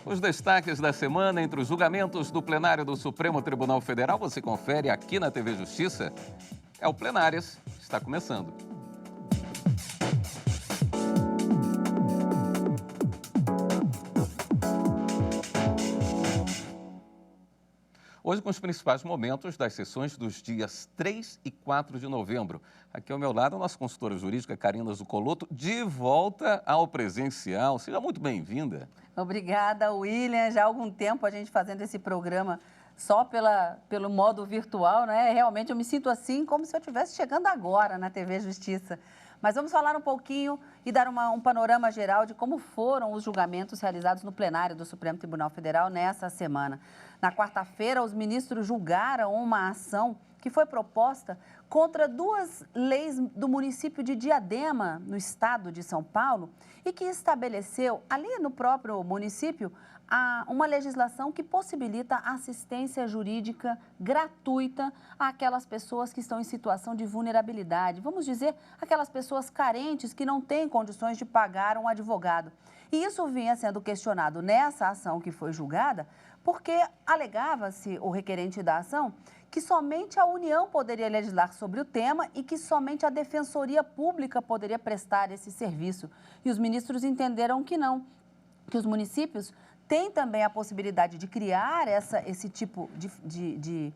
Os destaques da semana entre os julgamentos do plenário do Supremo Tribunal Federal, você confere aqui na TV Justiça. É o Plenárias, está começando. Hoje com os principais momentos das sessões dos dias 3 e 4 de novembro. Aqui ao meu lado, a nossa consultora jurídica, Karina Zucolotto, de volta ao presencial. Seja muito bem-vinda. Obrigada, William. Já há algum tempo a gente fazendo esse programa só pelo modo virtual, né? Realmente eu me sinto assim como se eu estivesse chegando agora na TV Justiça. Mas vamos falar um pouquinho e dar um panorama geral de como foram os julgamentos realizados no plenário do Supremo Tribunal Federal nessa semana. Na quarta-feira, os ministros julgaram uma ação que foi proposta contra duas leis do município de Diadema, no estado de São Paulo, e que estabeleceu, ali no próprio município, uma legislação que possibilita assistência jurídica gratuita àquelas pessoas que estão em situação de vulnerabilidade. Vamos dizer, aquelas pessoas carentes que não têm condições de pagar um advogado. E isso vinha sendo questionado nessa ação que foi julgada, porque alegava-se, o requerente da ação, que somente a União poderia legislar sobre o tema e que somente a Defensoria Pública poderia prestar esse serviço. E os ministros entenderam que não, que os municípios têm também a possibilidade de criar esse tipo de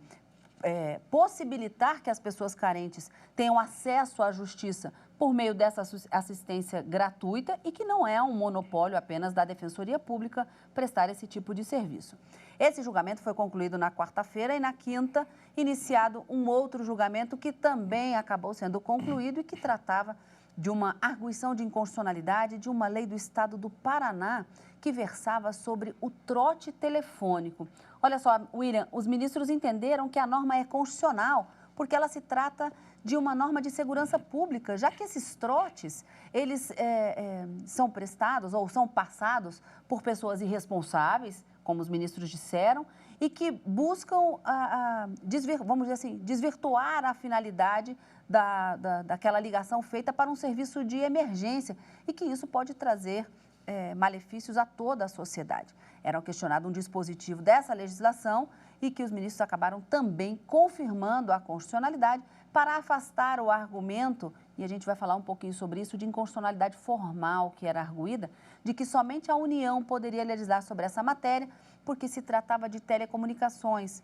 possibilitar que as pessoas carentes tenham acesso à justiça por meio dessa assistência gratuita e que não é um monopólio apenas da Defensoria Pública prestar esse tipo de serviço. Esse julgamento foi concluído na quarta-feira e na quinta, iniciado um outro julgamento que também acabou sendo concluído e que tratava de uma arguição de inconstitucionalidade de uma lei do estado do Paraná que versava sobre o trote telefônico. Olha só, William, os ministros entenderam que a norma é constitucional porque ela se trata de uma norma de segurança pública, já que esses trotes, eles são prestados ou são passados por pessoas irresponsáveis, como os ministros disseram, e que buscam, vamos dizer assim, desvirtuar a finalidade daquela ligação feita para um serviço de emergência e que isso pode trazer malefícios a toda a sociedade. Era questionado um dispositivo dessa legislação e que os ministros acabaram também confirmando a constitucionalidade para afastar o argumento, e a gente vai falar um pouquinho sobre isso, de inconstitucionalidade formal que era arguída, de que somente a União poderia legislar sobre essa matéria, porque se tratava de telecomunicações.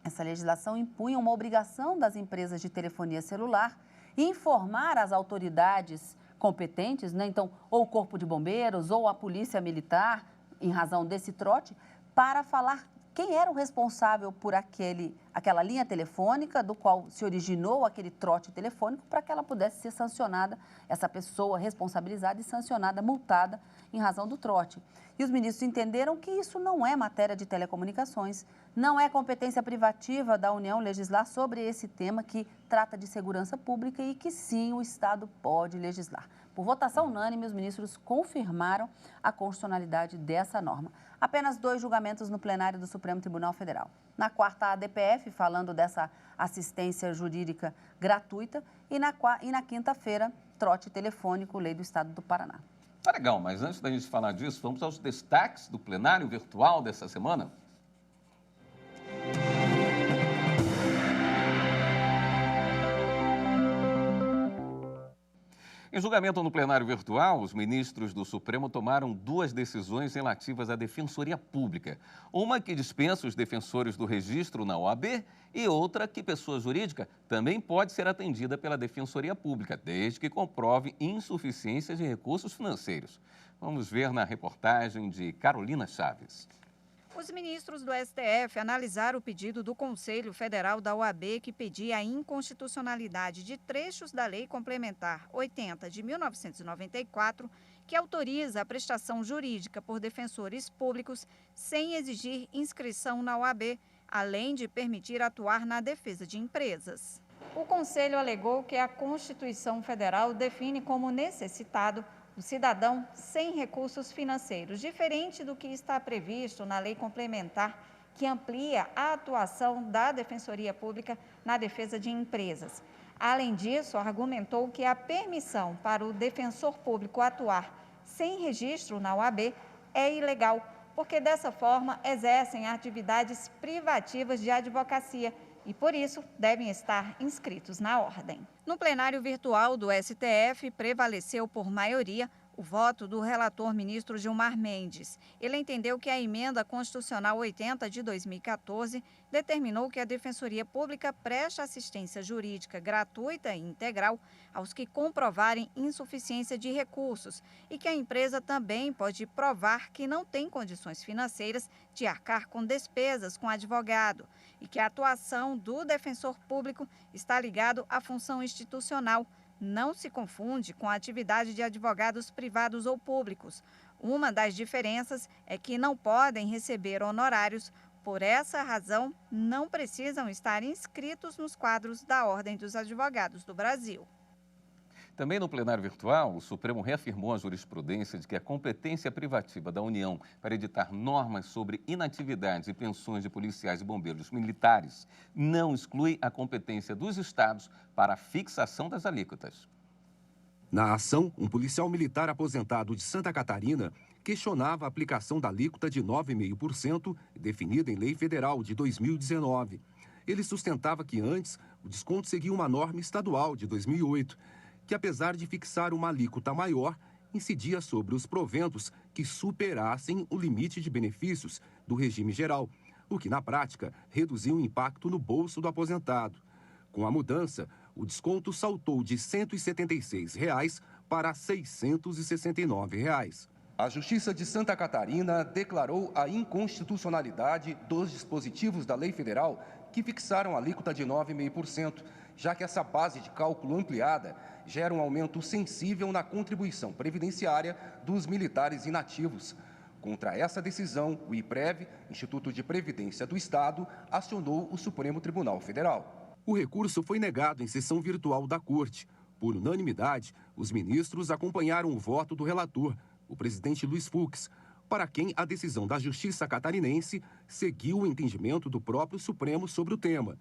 Essa legislação impunha uma obrigação das empresas de telefonia celular informar as autoridades competentes, né? Então, ou o Corpo de Bombeiros ou a Polícia Militar, em razão desse trote, para falar quem era o responsável por aquela linha telefônica do qual se originou aquele trote telefônico para que ela pudesse ser sancionada, essa pessoa responsabilizada e sancionada, multada em razão do trote. E os ministros entenderam que isso não é matéria de telecomunicações, não é competência privativa da União legislar sobre esse tema que trata de segurança pública e que sim, o Estado pode legislar. Por votação unânime, os ministros confirmaram a constitucionalidade dessa norma. Apenas 2 julgamentos no plenário do Supremo Tribunal Federal. Na quarta, a ADPF, falando dessa assistência jurídica gratuita, e na quinta-feira, trote telefônico, lei do Estado do Paraná. Tá legal, mas antes da gente falar disso, vamos aos destaques do plenário virtual dessa semana. Em julgamento no plenário virtual, os ministros do Supremo tomaram 2 decisões relativas à Defensoria Pública. Uma que dispensa os defensores do registro na OAB e outra que pessoa jurídica também pode ser atendida pela Defensoria Pública, desde que comprove insuficiência de recursos financeiros. Vamos ver na reportagem de Carolina Chaves. Os ministros do STF analisaram o pedido do Conselho Federal da OAB que pedia a inconstitucionalidade de trechos da Lei Complementar 80 de 1994, que autoriza a prestação jurídica por defensores públicos sem exigir inscrição na OAB, além de permitir atuar na defesa de empresas. O Conselho alegou que a Constituição Federal define como necessitado o cidadão sem recursos financeiros, diferente do que está previsto na lei complementar, que amplia a atuação da Defensoria Pública na defesa de empresas. Além disso, argumentou que a permissão para o defensor público atuar sem registro na OAB é ilegal, porque dessa forma exercem atividades privativas de advocacia e, por isso, devem estar inscritos na ordem. No plenário virtual do STF, prevaleceu por maioria o voto do relator ministro Gilmar Mendes. Ele entendeu que a emenda constitucional 80 de 2014 determinou que a Defensoria Pública preste assistência jurídica gratuita e integral aos que comprovarem insuficiência de recursos e que a empresa também pode provar que não tem condições financeiras de arcar com despesas com advogado e que a atuação do defensor público está ligado à função institucional. Não se confunde com a atividade de advogados privados ou públicos. Uma das diferenças é que não podem receber honorários. Por essa razão, não precisam estar inscritos nos quadros da Ordem dos Advogados do Brasil. Também no plenário virtual, o Supremo reafirmou a jurisprudência de que a competência privativa da União para editar normas sobre inatividades e pensões de policiais e bombeiros militares não exclui a competência dos estados para a fixação das alíquotas. Na ação, um policial militar aposentado de Santa Catarina questionava a aplicação da alíquota de 9,5% definida em lei federal de 2019. Ele sustentava que antes o desconto seguia uma norma estadual de 2008, que apesar de fixar uma alíquota maior, incidia sobre os proventos que superassem o limite de benefícios do regime geral, o que na prática reduzia o impacto no bolso do aposentado. Com a mudança, o desconto saltou de R$ 176 para R$ 669. A Justiça de Santa Catarina declarou a inconstitucionalidade dos dispositivos da lei federal que fixaram a alíquota de 9,5%, já que essa base de cálculo ampliada gera um aumento sensível na contribuição previdenciária dos militares inativos. Contra essa decisão, o IPREV, Instituto de Previdência do Estado, acionou o Supremo Tribunal Federal. O recurso foi negado em sessão virtual da Corte. Por unanimidade, os ministros acompanharam o voto do relator, o presidente Luiz Fux, para quem a decisão da Justiça catarinense seguiu o entendimento do próprio Supremo sobre o tema.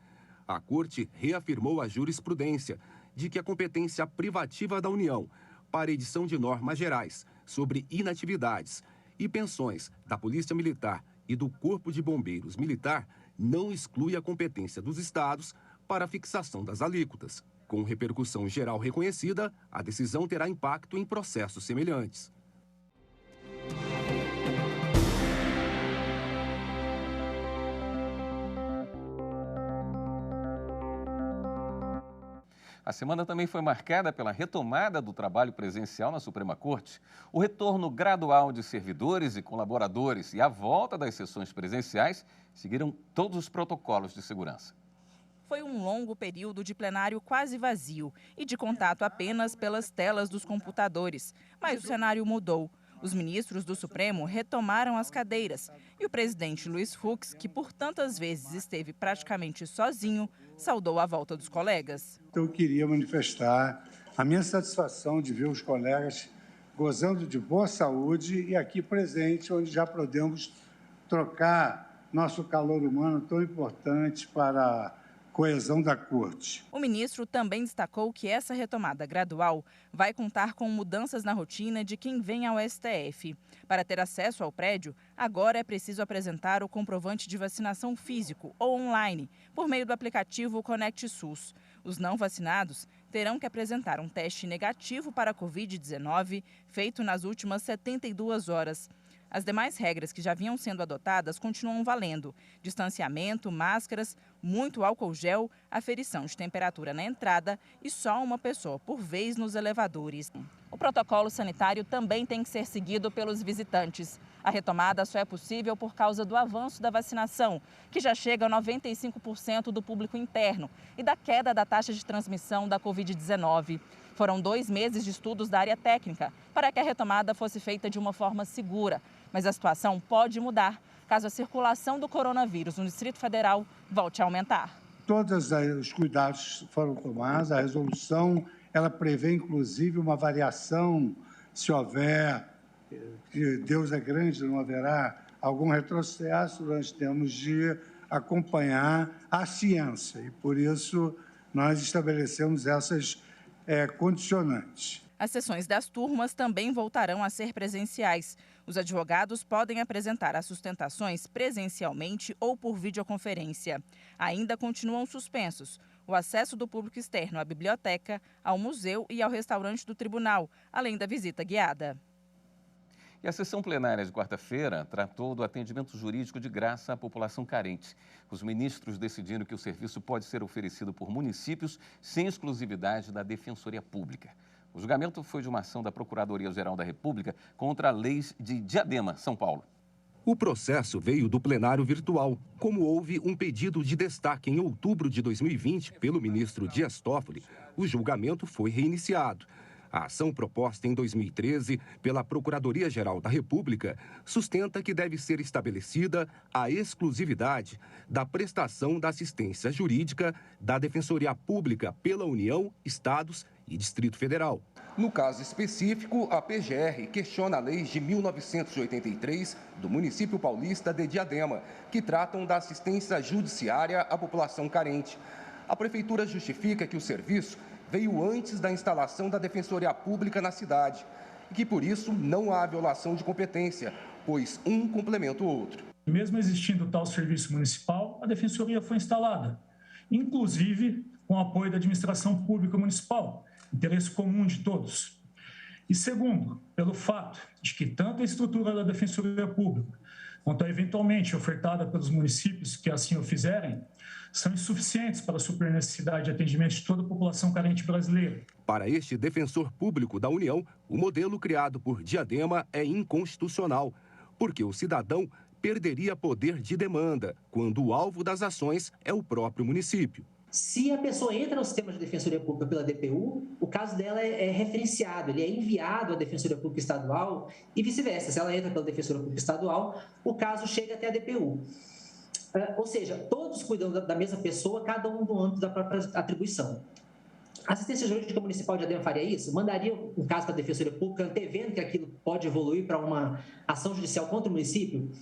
A Corte reafirmou a jurisprudência de que a competência privativa da União para edição de normas gerais sobre inatividades e pensões da Polícia Militar e do Corpo de Bombeiros Militar não exclui a competência dos estados para a fixação das alíquotas. Com repercussão geral reconhecida, a decisão terá impacto em processos semelhantes. A semana também foi marcada pela retomada do trabalho presencial na Suprema Corte, o retorno gradual de servidores e colaboradores e a volta das sessões presenciais seguiram todos os protocolos de segurança. Foi um longo período de plenário quase vazio e de contato apenas pelas telas dos computadores. Mas o cenário mudou. Os ministros do Supremo retomaram as cadeiras e o presidente Luiz Fux, que por tantas vezes esteve praticamente sozinho, saudou a volta dos colegas. Eu queria manifestar a minha satisfação de ver os colegas gozando de boa saúde e aqui presente, onde já podemos trocar nosso calor humano tão importante para a coesão da Corte. O ministro também destacou que essa retomada gradual vai contar com mudanças na rotina de quem vem ao STF. Para ter acesso ao prédio, agora é preciso apresentar o comprovante de vacinação físico ou online, por meio do aplicativo Conect SUS. Os não vacinados terão que apresentar um teste negativo para a Covid-19 feito nas últimas 72 horas. As demais regras que já vinham sendo adotadas continuam valendo: distanciamento, máscaras, muito álcool gel, aferição de temperatura na entrada e só uma pessoa por vez nos elevadores. O protocolo sanitário também tem que ser seguido pelos visitantes. A retomada só é possível por causa do avanço da vacinação, que já chega a 95% do público interno, e da queda da taxa de transmissão da Covid-19. Foram 2 meses de estudos da área técnica para que a retomada fosse feita de uma forma segura. Mas a situação pode mudar caso a circulação do coronavírus no Distrito Federal volte a aumentar. Todos os cuidados foram tomados, a resolução ela prevê inclusive uma variação, se houver, que Deus é grande, não haverá algum retrocesso, nós temos de acompanhar a ciência e por isso nós estabelecemos essas condicionantes. As sessões das turmas também voltarão a ser presenciais. Os advogados podem apresentar as sustentações presencialmente ou por videoconferência. Ainda continuam suspensos o acesso do público externo à biblioteca, ao museu e ao restaurante do tribunal, além da visita guiada. E a sessão plenária de quarta-feira tratou do atendimento jurídico de graça à população carente. Os ministros decidiram que o serviço pode ser oferecido por municípios sem exclusividade da Defensoria Pública. O julgamento foi de uma ação da Procuradoria-Geral da República contra leis de Diadema, São Paulo. O processo veio do plenário virtual, como houve um pedido de destaque em outubro de 2020 pelo ministro Dias Toffoli. O julgamento foi reiniciado. A ação proposta em 2013 pela Procuradoria-Geral da República sustenta que deve ser estabelecida a exclusividade da prestação da assistência jurídica da Defensoria Pública pela União, Estados e Distrito Federal. No caso específico, a PGR questiona leis de 1983 do município paulista de Diadema, que tratam da assistência judiciária à população carente. A prefeitura justifica que o serviço veio antes da instalação da Defensoria Pública na cidade e que, por isso, não há violação de competência, pois um complementa o outro. Mesmo existindo tal serviço municipal, a Defensoria foi instalada, inclusive com o apoio da administração pública municipal, interesse comum de todos. E segundo, pelo fato de que tanto a estrutura da Defensoria Pública quanto a eventualmente ofertada pelos municípios que assim o fizerem, são insuficientes para suprir a necessidade de atendimento de toda a população carente brasileira. Para este defensor público da União, o modelo criado por Diadema é inconstitucional, porque o cidadão perderia poder de demanda quando o alvo das ações é o próprio município. Se a pessoa entra no sistema de Defensoria Pública pela DPU, o caso dela é referenciado, ele é enviado à Defensoria Pública Estadual e vice-versa. Se ela entra pela Defensoria Pública Estadual, o caso chega até a DPU. Ou seja, todos cuidam da mesma pessoa, cada um no âmbito da própria atribuição. A assistência jurídica municipal de Diadema faria isso? Mandaria um caso para a Defensoria Pública, antevendo que aquilo pode evoluir para uma ação judicial contra o município?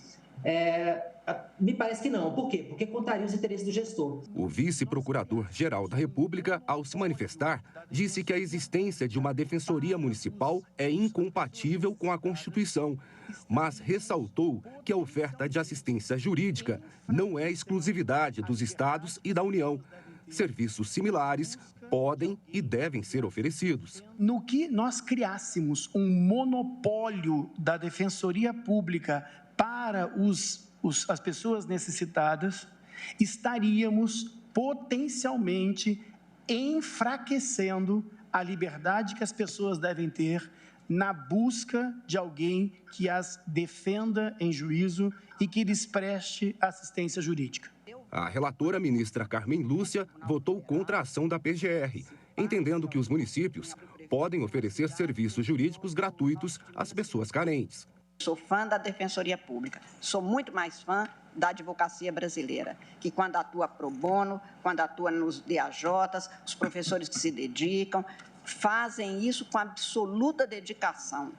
Me parece que não. Por quê? Porque contaria os interesses do gestor. O vice-procurador-geral da República, ao se manifestar, disse que a existência de uma defensoria municipal é incompatível com a Constituição, mas ressaltou que a oferta de assistência jurídica não é exclusividade dos estados e da União. Serviços similares podem e devem ser oferecidos. No que nós criássemos um monopólio da Defensoria Pública para as pessoas necessitadas, estaríamos potencialmente enfraquecendo a liberdade que as pessoas devem ter na busca de alguém que as defenda em juízo e que lhes preste assistência jurídica. A relatora ministra Carmen Lúcia votou contra a ação da PGR, entendendo que os municípios podem oferecer serviços jurídicos gratuitos às pessoas carentes. Sou fã da Defensoria Pública, sou muito mais fã da advocacia brasileira, que quando atua pro bono, quando atua nos DAJs, os professores que se dedicam, fazem isso com absoluta dedicação.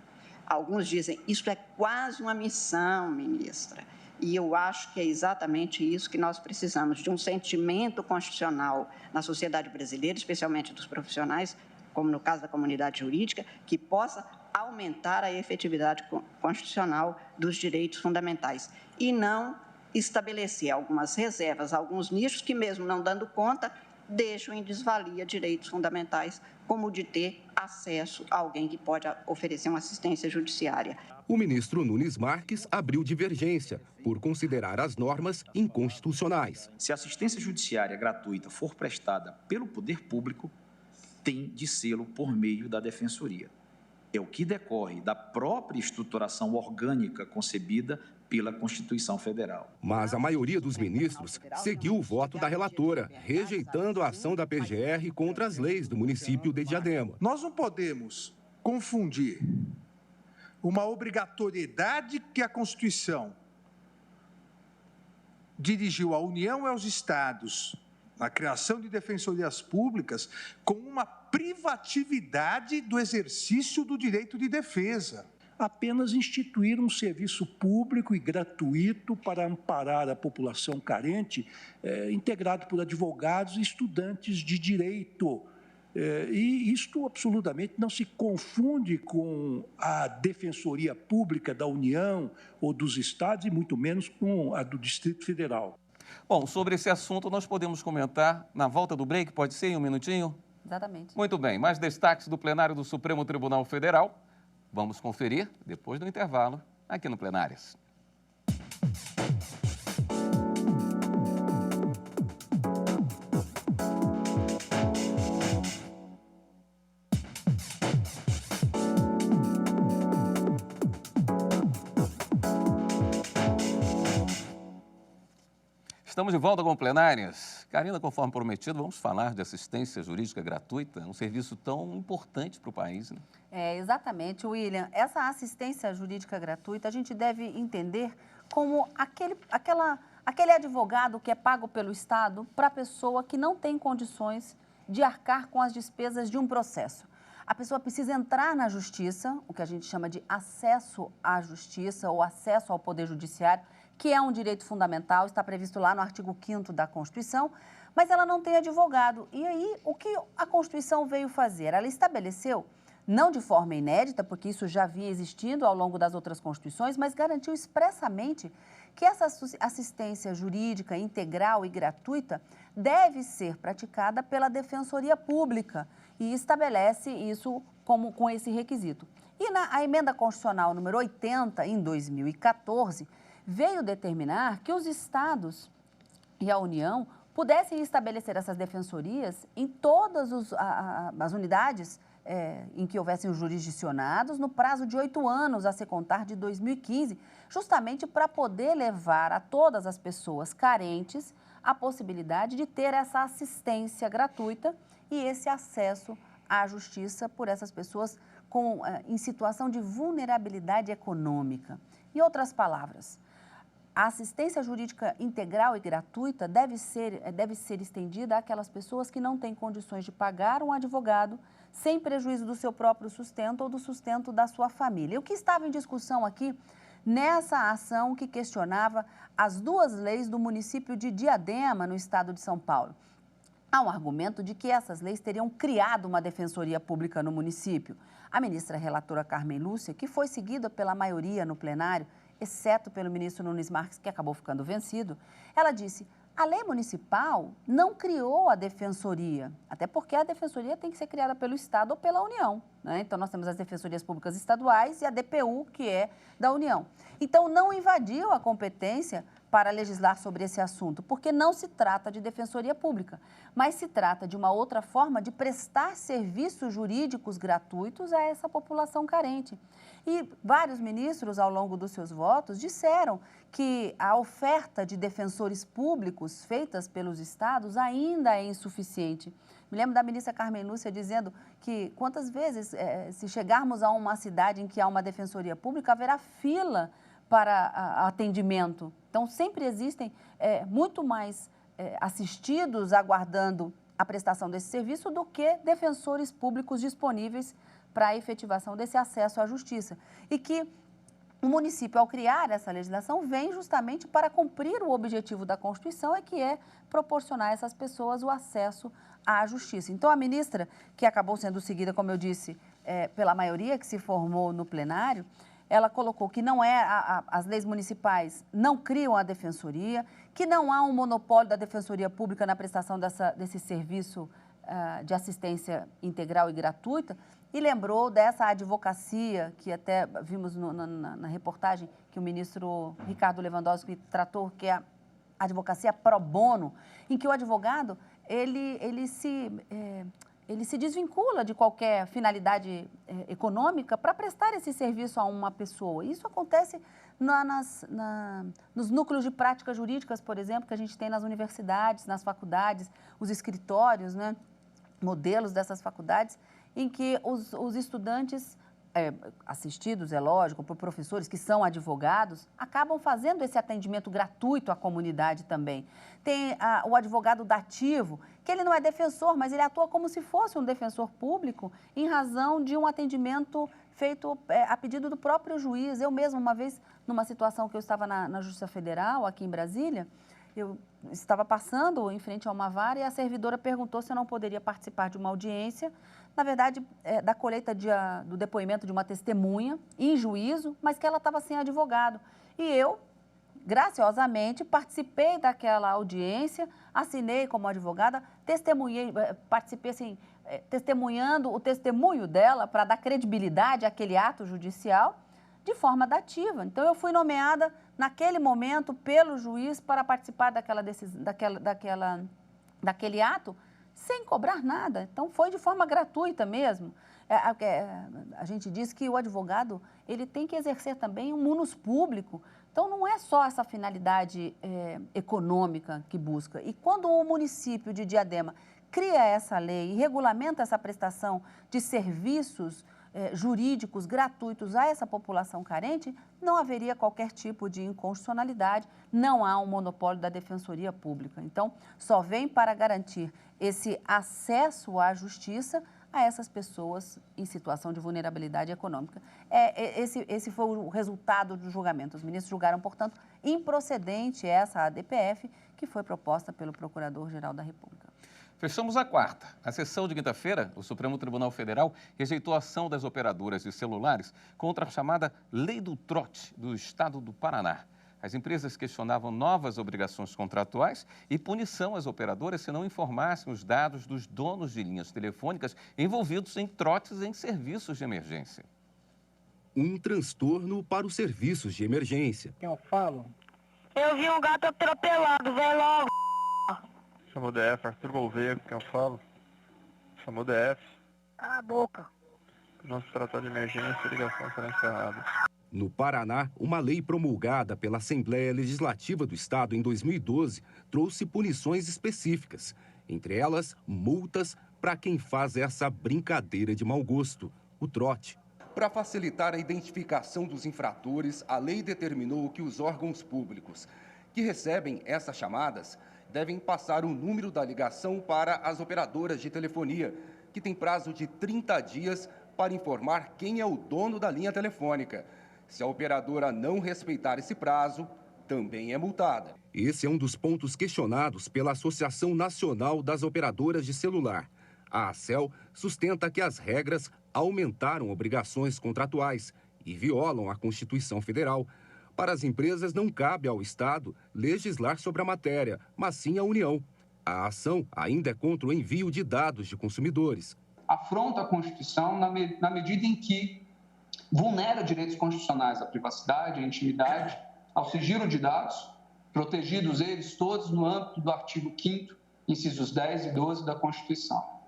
Alguns dizem, isso é quase uma missão, ministra. E eu acho que é exatamente isso que nós precisamos, de um sentimento constitucional na sociedade brasileira, especialmente dos profissionais, como no caso da comunidade jurídica, que possa aumentar a efetividade constitucional dos direitos fundamentais e não estabelecer algumas reservas, alguns nichos que, mesmo não dando conta, deixam em desvalia direitos fundamentais, como o de ter acesso a alguém que pode oferecer uma assistência judiciária. O ministro Nunes Marques abriu divergência por considerar as normas inconstitucionais. Se a assistência judiciária gratuita for prestada pelo poder público, tem de sê-lo por meio da Defensoria. É o que decorre da própria estruturação orgânica concebida pela Constituição Federal. Mas a maioria dos ministros seguiu o voto da relatora, rejeitando a ação da PGR contra as leis do município de Diadema. Nós não podemos confundir uma obrigatoriedade que a Constituição dirigiu à União e aos estados na criação de defensorias públicas com uma privatividade do exercício do direito de defesa. Apenas instituir um serviço público e gratuito para amparar a população carente, integrado por advogados e estudantes de direito. E isto absolutamente não se confunde com a Defensoria Pública da União ou dos Estados e muito menos com a do Distrito Federal. Bom, sobre esse assunto nós podemos comentar na volta do break, pode ser, em um minutinho? Exatamente. Muito bem, mais destaques do plenário do Supremo Tribunal Federal. Vamos conferir depois do intervalo aqui no Plenárias. Estamos de volta com Plenárias. Karina, conforme prometido, vamos falar de assistência jurídica gratuita, um serviço tão importante para o país, né? Exatamente, William. Essa assistência jurídica gratuita, a gente deve entender como aquele advogado que é pago pelo Estado para a pessoa que não tem condições de arcar com as despesas de um processo. A pessoa precisa entrar na justiça, o que a gente chama de acesso à justiça ou acesso ao Poder Judiciário, que é um direito fundamental, está previsto lá no artigo 5º da Constituição, mas ela não tem advogado. E aí, o que a Constituição veio fazer? Ela estabeleceu, não de forma inédita, porque isso já vinha existindo ao longo das outras Constituições, mas garantiu expressamente que essa assistência jurídica integral e gratuita deve ser praticada pela Defensoria Pública e estabelece isso com esse requisito. E a Emenda Constitucional número 80, em 2014, veio determinar que os estados e a União pudessem estabelecer essas defensorias em todas as unidades em que houvessem os jurisdicionados no prazo de 8 anos, a se contar de 2015, justamente para poder levar a todas as pessoas carentes a possibilidade de ter essa assistência gratuita e esse acesso à justiça por essas pessoas em situação de vulnerabilidade econômica. Em outras palavras, a assistência jurídica integral e gratuita deve ser estendida àquelas pessoas que não têm condições de pagar um advogado sem prejuízo do seu próprio sustento ou do sustento da sua família. E o que estava em discussão aqui, nessa ação que questionava as duas leis do município de Diadema, no estado de São Paulo. Há um argumento de que essas leis teriam criado uma defensoria pública no município. A ministra relatora Carmen Lúcia, que foi seguida pela maioria no plenário, exceto pelo ministro Nunes Marques, que acabou ficando vencido, ela disse: a lei municipal não criou a defensoria, até porque a defensoria tem que ser criada pelo Estado ou pela União, né? Então, nós temos as defensorias públicas estaduais e a DPU, que é da União. Então, não invadiu a competência para legislar sobre esse assunto, porque não se trata de defensoria pública, mas se trata de uma outra forma de prestar serviços jurídicos gratuitos a essa população carente. E vários ministros, ao longo dos seus votos, disseram que a oferta de defensores públicos feitas pelos estados ainda é insuficiente. Me lembro da ministra Carmen Lúcia dizendo que quantas vezes, se chegarmos a uma cidade em que há uma defensoria pública, haverá fila para atendimento. Então, sempre existem muito mais assistidos aguardando a prestação desse serviço do que defensores públicos disponíveis para a efetivação desse acesso à justiça. E que o município, ao criar essa legislação, vem justamente para cumprir o objetivo da Constituição, que é proporcionar a essas pessoas o acesso à justiça. Então, a ministra, que acabou sendo seguida, como eu disse, pela maioria que se formou no plenário, ela colocou que não as leis municipais não criam a defensoria, que não há um monopólio da Defensoria Pública na prestação desse serviço de assistência integral e gratuita, e lembrou dessa advocacia, que até vimos na reportagem que o ministro Ricardo Lewandowski tratou, que é a advocacia pro bono, em que o advogado ele se desvincula de qualquer finalidade econômica para prestar esse serviço a uma pessoa. Isso acontece nos núcleos de práticas jurídicas, por exemplo, que a gente tem nas universidades, nas faculdades, os escritórios, né, modelos dessas faculdades, em que os estudantes, assistidos, é lógico, por professores que são advogados, acabam fazendo esse atendimento gratuito à comunidade também. Tem o advogado dativo, que ele não é defensor, mas ele atua como se fosse um defensor público em razão de um atendimento feito a pedido do próprio juiz. Eu mesma, uma vez, numa situação que eu estava na Justiça Federal, aqui em Brasília, Eu estava passando em frente a uma vara e a servidora perguntou se eu não poderia participar de uma audiência, na verdade, da colheita do depoimento de uma testemunha em juízo, mas que ela estava sem advogado. E eu, graciosamente, participei daquela audiência, assinei como advogada, participei assim, testemunhando o testemunho dela para dar credibilidade àquele ato judicial de forma dativa. Então, eu fui nomeada naquele momento pelo juiz para participar daquele ato sem cobrar nada. Então, foi de forma gratuita mesmo. A gente diz que o advogado ele tem que exercer também um munus público. Então, não é só essa finalidade econômica que busca. E quando o município de Diadema cria essa lei e regulamenta essa prestação de serviços jurídicos gratuitos a essa população carente, não haveria qualquer tipo de inconstitucionalidade, não há um monopólio da Defensoria Pública. Então, só vem para garantir esse acesso à justiça a essas pessoas em situação de vulnerabilidade econômica. Esse foi o resultado do julgamento. Os ministros julgaram, portanto, improcedente essa ADPF que foi proposta pelo Procurador-Geral da República. Fechamos a quarta. A sessão de quinta-feira, o Supremo Tribunal Federal rejeitou a ação das operadoras de celulares contra a chamada Lei do Trote do Estado do Paraná. As empresas questionavam novas obrigações contratuais e punição às operadoras se não informassem os dados dos donos de linhas telefônicas envolvidos em trotes em serviços de emergência. Um transtorno para os serviços de emergência. Quem eu falo? Eu vi um gato atropelado, vem logo. Chamou DF, Arthur Gouveia, quem eu falo. Chamou DF. Cala a boca. Não se tratar de emergência, a ligação será encerrada. No Paraná, uma lei promulgada pela Assembleia Legislativa do Estado em 2012 trouxe punições específicas, entre elas multas para quem faz essa brincadeira de mau gosto, o trote. Para facilitar a identificação dos infratores, a lei determinou que os órgãos públicos que recebem essas chamadas devem passar o número da ligação para as operadoras de telefonia, que tem prazo de 30 dias para informar quem é o dono da linha telefônica. Se a operadora não respeitar esse prazo, também é multada. Esse é um dos pontos questionados pela Associação Nacional das Operadoras de Celular. A ACEL sustenta que as regras aumentaram obrigações contratuais e violam a Constituição Federal. Para as empresas, não cabe ao Estado legislar sobre a matéria, mas sim à União. A ação ainda é contra o envio de dados de consumidores. Afronta a Constituição na medida em que vulnera direitos constitucionais à privacidade, à intimidade, ao sigilo de dados, protegidos eles todos no âmbito do artigo 5º, incisos 10 e 12 da Constituição.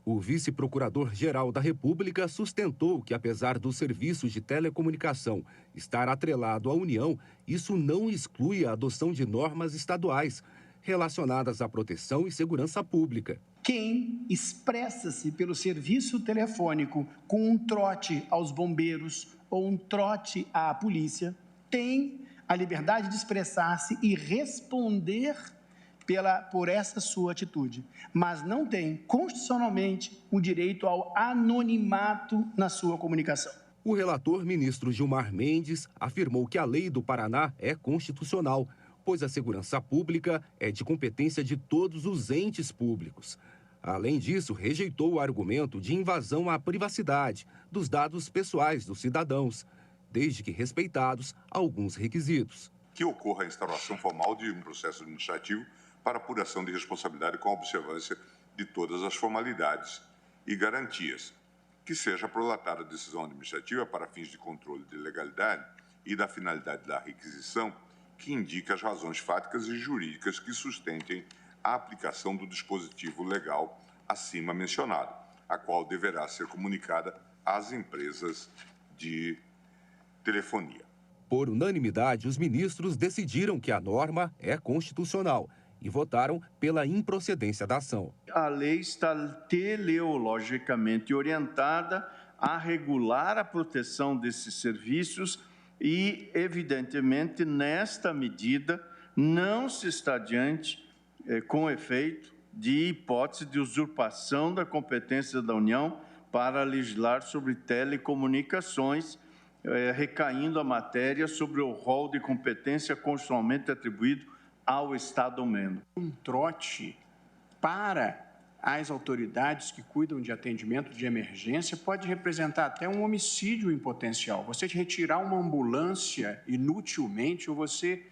O vice-procurador-geral da República sustentou que, apesar do serviço de telecomunicação estar atrelado à União, isso não exclui a adoção de normas estaduais relacionadas à proteção e segurança pública. Quem expressa-se pelo serviço telefônico com um trote aos bombeiros ou um trote à polícia tem a liberdade de expressar-se e responder por essa sua atitude, mas não tem constitucionalmente o direito ao anonimato na sua comunicação. O relator, ministro Gilmar Mendes, afirmou que a lei do Paraná é constitucional, pois a segurança pública é de competência de todos os entes públicos. Além disso, rejeitou o argumento de invasão à privacidade dos dados pessoais dos cidadãos, desde que respeitados alguns requisitos. Que ocorra a instauração formal de um processo administrativo para apuração de responsabilidade com a observância de todas as formalidades e garantias, que seja prolatada a decisão administrativa para fins de controle de legalidade e da finalidade da requisição, que indique as razões fáticas e jurídicas que sustentem a aplicação do dispositivo legal acima mencionado, a qual deverá ser comunicada às empresas de telefonia. Por unanimidade, os ministros decidiram que a norma é constitucional e votaram pela improcedência da ação. A lei está teleologicamente orientada a regular a proteção desses serviços e, evidentemente, nesta medida, não se está diante, com efeito, de hipótese de usurpação da competência da União para legislar sobre telecomunicações, recaindo a matéria sobre o rol de competência constitucionalmente atribuído ao Estado-membro. Um trote para as autoridades que cuidam de atendimento de emergência pode representar até um homicídio em potencial. Você retirar uma ambulância inutilmente ou você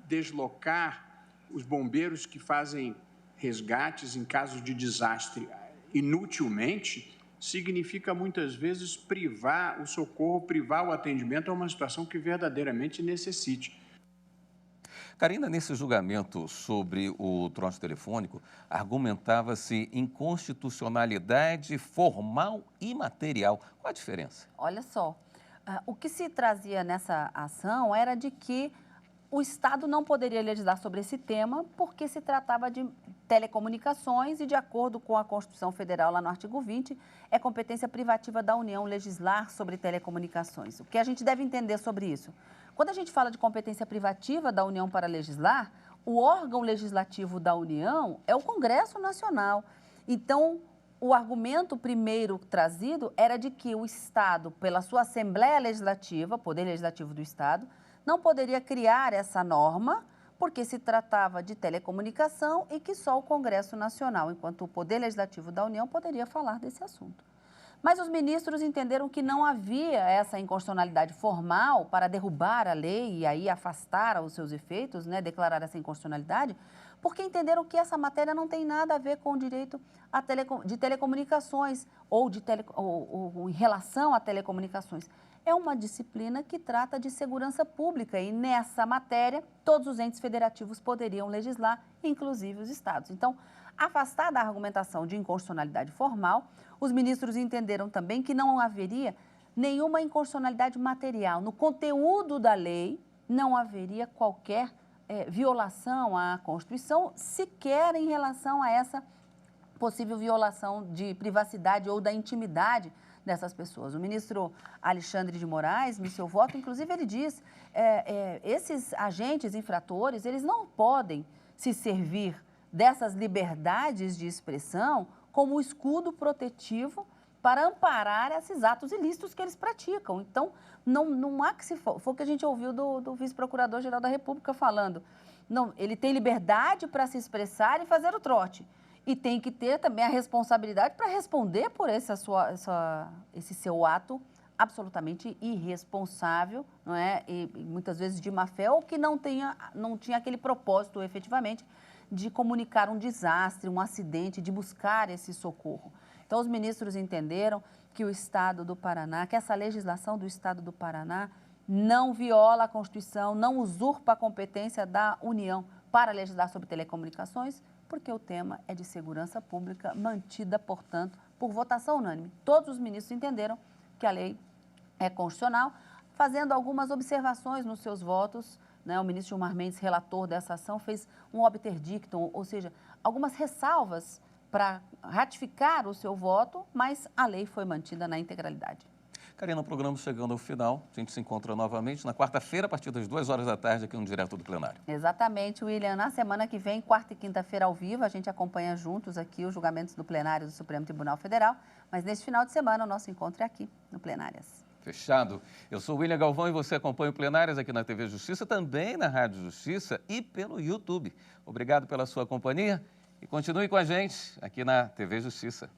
deslocar os bombeiros que fazem resgates em casos de desastre inutilmente, significa muitas vezes privar o socorro, privar o atendimento a uma situação que verdadeiramente necessite. Karina, nesse julgamento sobre o trote telefônico, argumentava-se inconstitucionalidade formal e material. Qual a diferença? Olha só, o que se trazia nessa ação era de que o Estado não poderia legislar sobre esse tema porque se tratava de telecomunicações e, de acordo com a Constituição Federal, lá no artigo 20, é competência privativa da União legislar sobre telecomunicações. O que a gente deve entender sobre isso? Quando a gente fala de competência privativa da União para legislar, o órgão legislativo da União é o Congresso Nacional. Então, o argumento primeiro trazido era de que o Estado, pela sua Assembleia Legislativa, Poder Legislativo do Estado, não poderia criar essa norma porque se tratava de telecomunicação e que só o Congresso Nacional, enquanto o Poder Legislativo da União, poderia falar desse assunto. Mas os ministros entenderam que não havia essa inconstitucionalidade formal para derrubar a lei e aí afastar os seus efeitos, né, declarar essa inconstitucionalidade, porque entenderam que essa matéria não tem nada a ver com o direito de telecomunicações ou em relação a telecomunicações. É uma disciplina que trata de segurança pública e nessa matéria todos os entes federativos poderiam legislar, inclusive os estados. Então, afastada a argumentação de inconstitucionalidade formal, os ministros entenderam também que não haveria nenhuma inconstitucionalidade material. No conteúdo da lei, não haveria qualquer violação à Constituição, sequer em relação a essa possível violação de privacidade ou da intimidade dessas pessoas. O ministro Alexandre de Moraes, no seu voto, inclusive, ele diz esses agentes infratores, eles não podem se servir dessas liberdades de expressão como escudo protetivo para amparar esses atos ilícitos que eles praticam. Então, não há que se for. Foi o que a gente ouviu do vice-procurador-geral da República falando. Não, ele tem liberdade para se expressar e fazer o trote. E tem que ter também a responsabilidade para responder por esse seu ato absolutamente irresponsável, não é? E muitas vezes de má fé, ou que não tinha aquele propósito efetivamente de comunicar um desastre, um acidente, de buscar esse socorro. Então, os ministros entenderam que o Estado do Paraná, que essa legislação do Estado do Paraná não viola a Constituição, não usurpa a competência da União para legislar sobre telecomunicações, porque o tema é de segurança pública, mantida, portanto, por votação unânime. Todos os ministros entenderam que a lei é constitucional, fazendo algumas observações nos seus votos, né? O ministro Gilmar Mendes, relator dessa ação, fez um obter dictum, ou seja, algumas ressalvas para ratificar o seu voto, mas a lei foi mantida na integralidade. Karina, o programa chegando ao final, a gente se encontra novamente na quarta-feira, a partir das 2h aqui no Direto do Plenário. Exatamente, William. Na semana que vem, quarta e quinta-feira ao vivo, a gente acompanha juntos aqui os julgamentos do plenário do Supremo Tribunal Federal, mas neste final de semana o nosso encontro é aqui no Plenárias. Fechado. Eu sou o William Galvão e você acompanha o Plenárias aqui na TV Justiça, também na Rádio Justiça e pelo YouTube. Obrigado pela sua companhia e continue com a gente aqui na TV Justiça.